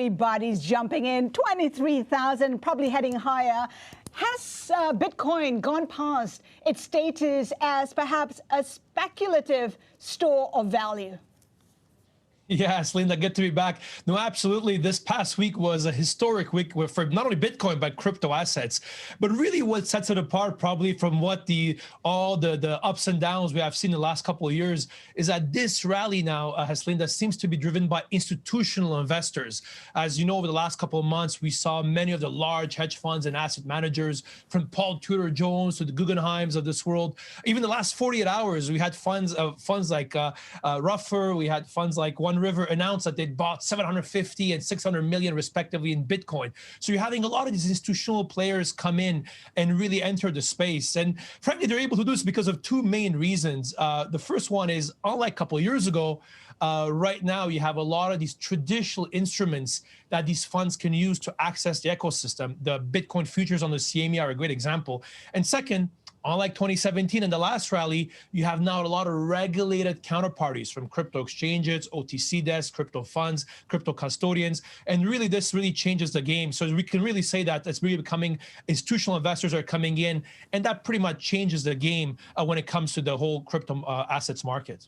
Everybody's jumping in. 23,000, probably heading higher. Has Bitcoin gone past its status as perhaps a speculative store of value? Yeah, Haslinda, good to be back. No, absolutely. This past week was a historic week for not only Bitcoin, but crypto assets. But really what sets it apart probably from what all the ups and downs we have seen in the last couple of years is that this rally now, Haslinda, seems to be driven by institutional investors. As you know, over the last couple of months, we saw many of the large hedge funds and asset managers, from Paul Tudor Jones to the Guggenheims of this world. Even the last 48 hours, we had funds like Ruffer, we had funds like One River announced that they'd bought 750 and 600 million respectively in Bitcoin. So you're having a lot of these institutional players come in and really enter the space. And frankly, they're able to do this because of two main reasons. The first one is, unlike a couple of years ago, right now you have a lot of these traditional instruments that these funds can use to access the ecosystem. The Bitcoin futures on the CME are a great example. And second, unlike 2017 in the last rally, you have now a lot of regulated counterparties from crypto exchanges, OTC desks, crypto funds, crypto custodians. And really, this really changes the game. So we can really say that it's really becoming institutional investors are coming in, and that pretty much changes the game when it comes to the whole crypto assets market.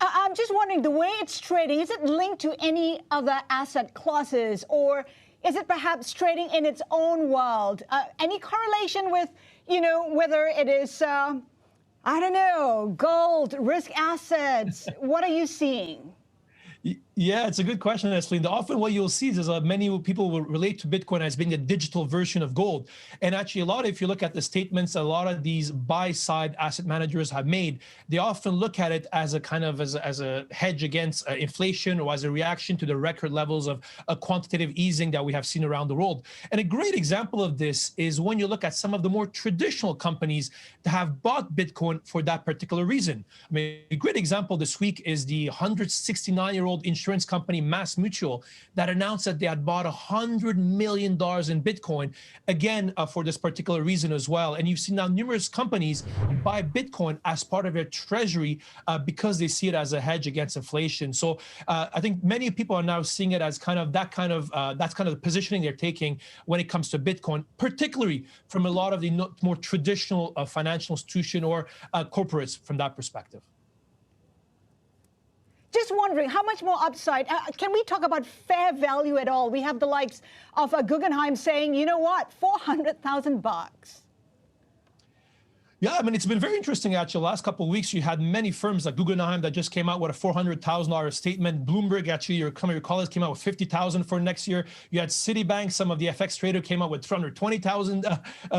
I'm just wondering, the way it's trading, is it linked to any other asset classes, or is it perhaps trading in its own world? Any correlation with, whether it is, I don't know, gold, risk assets? What are you seeing? Yeah, it's a good question, Haslinda. Often what you'll see is many people will relate to Bitcoin as being a digital version of gold. And actually, if you look at the statements a lot of these buy-side asset managers have made, they often look at it as a kind of as a hedge against inflation, or as a reaction to the record levels of quantitative easing that we have seen around the world. And a great example of this is when you look at some of the more traditional companies that have bought Bitcoin for that particular reason. I mean, a great example this week is the 169-year-old insurance company Mass Mutual that announced that they had bought $100 million in Bitcoin, again, for this particular reason as well. And you've seen now numerous companies buy Bitcoin as part of their treasury because they see it as a hedge against inflation. So I think many people are now seeing it as that's kind of the positioning they're taking when it comes to Bitcoin, particularly from a lot of the more traditional financial institution or corporates from that perspective. Just wondering, how much more upside? Can we talk about fair value at all? We have the likes of Guggenheim saying, you know what, $400,000. Yeah, I mean, it's been very interesting, actually. The last couple of weeks, you had many firms like Guggenheim that just came out with a $400,000 statement. Bloomberg, actually, your colleagues came out with $50,000 for next year. You had Citibank, some of the FX trader came out with 320,000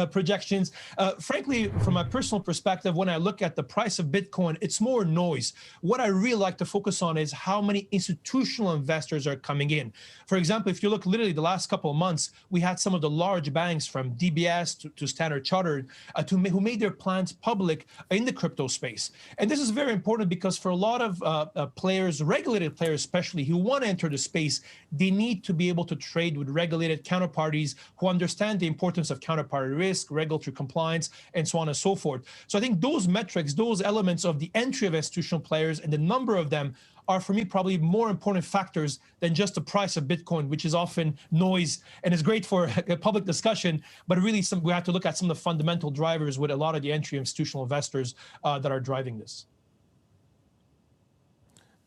projections. Frankly, from my personal perspective, when I look at the price of Bitcoin, it's more noise. What I really like to focus on is how many institutional investors are coming in. For example, if you look literally the last couple of months, we had some of the large banks from DBS to Standard Chartered who made their plans public in the crypto space. And this is very important because for a lot of players, regulated players especially, who want to enter the space, they need to be able to trade with regulated counterparties who understand the importance of counterparty risk, regulatory compliance, and so on and so forth. So I think those metrics, those elements of the entry of institutional players and the number of them are, for me, probably more important factors than just the price of Bitcoin, which is often noise and is great for a public discussion, but really we have to look at some of the fundamental drivers with a lot of the entry of institutional investors that are driving this.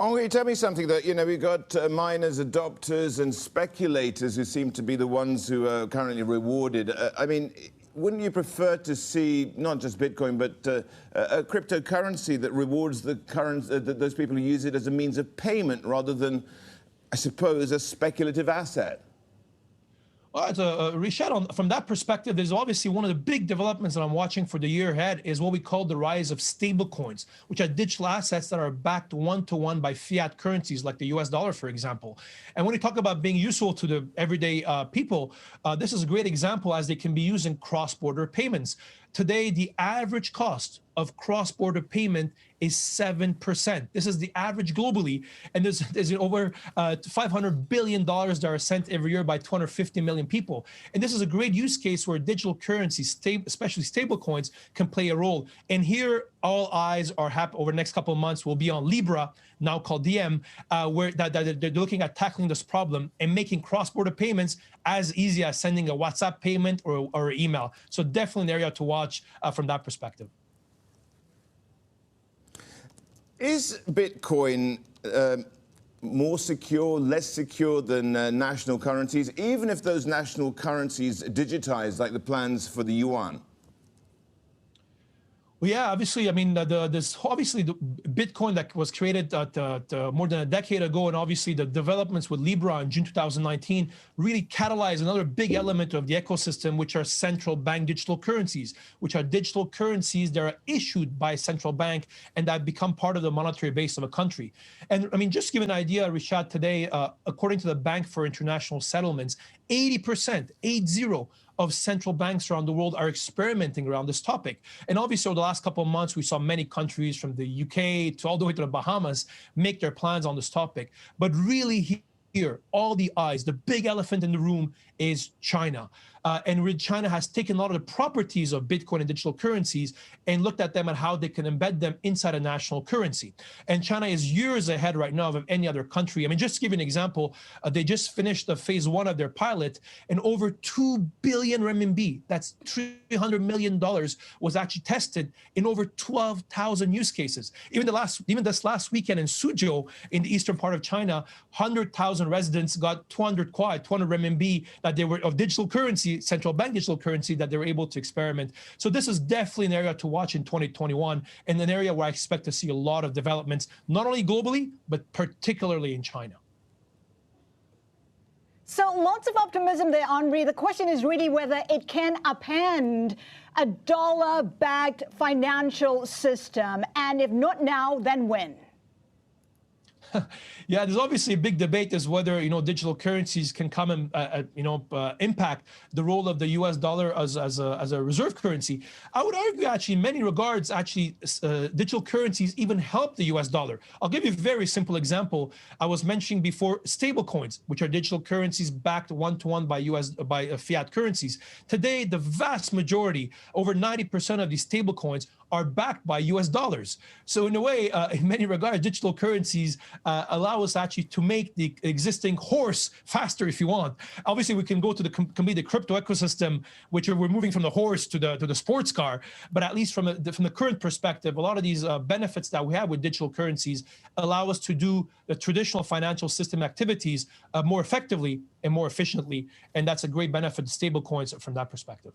Henri, tell me something that, we've got miners, adopters, and speculators who seem to be the ones who are currently rewarded. I mean, wouldn't you prefer to see not just Bitcoin, but a cryptocurrency that rewards those people who use it as a means of payment rather than, I suppose, a speculative asset? Well, Rishaad, from that perspective, there's obviously one of the big developments that I'm watching for the year ahead is what we call the rise of stable coins, which are digital assets that are backed one-to-one by fiat currencies like the US dollar, for example. And when we talk about being useful to the everyday people, this is a great example as they can be used in cross-border payments. Today, the average cost of cross-border payment is 7%. This is the average globally, and there's over $500 billion that are sent every year by 250 million people. And this is a great use case where digital currencies, especially stable coins, can play a role. And here, all eyes are happy over the next couple of months will be on Libra, now called DM, where they're looking at tackling this problem and making cross-border payments as easy as sending a WhatsApp payment or email. So definitely an area to watch from that perspective. Is Bitcoin more secure, less secure than national currencies, even if those national currencies digitize, like the plans for the yuan? Well, yeah, obviously, I mean, the Bitcoin that was created more than a decade ago, and obviously the developments with Libra in June 2019 really catalyzed another big element of the ecosystem, which are central bank digital currencies, which are digital currencies that are issued by a central bank and that become part of the monetary base of a country. And I mean, just to give an idea, Rishaad, today, according to the Bank for International Settlements, 80%, 80, of central banks around the world are experimenting around this topic. And obviously, over the last couple of months, we saw many countries from the UK to all the way to the Bahamas make their plans on this topic. But really here, all the eyes, the big elephant in the room is China. And China has taken a lot of the properties of Bitcoin and digital currencies and looked at them and how they can embed them inside a national currency. And China is years ahead right now of any other country. I mean, just to give you an example, they just finished the phase 1 of their pilot, and over 2 billion renminbi, that's $300 million, was actually tested in over 12,000 use cases. Even this last weekend in Suzhou, in the eastern part of China, 100,000 residents got 200 renminbi that they were of digital currency, central bank digital currency, that they were able to experiment. So this is definitely an area to watch in 2021, and an area where I expect to see a lot of developments, not only globally, but particularly in China. So lots of optimism there, Henri. The question is really whether it can upend a dollar-backed financial system, and if not now, then when? Yeah, there's obviously a big debate as whether digital currencies can come and impact the role of the U.S. dollar as a reserve currency. I would argue, actually, in many regards, digital currencies even help the U.S. dollar. I'll give you a very simple example. I was mentioning before stablecoins, which are digital currencies backed one-to-one by fiat currencies. Today, the vast majority, over 90% of these stablecoins, are backed by US dollars. So in a way, in many regards, digital currencies allow us actually to make the existing horse faster if you want. Obviously, we can go to the crypto ecosystem, which we're moving from the horse to the sports car. But at least from the current perspective, a lot of these benefits that we have with digital currencies allow us to do the traditional financial system activities more effectively and more efficiently. And that's a great benefit to stablecoins from that perspective.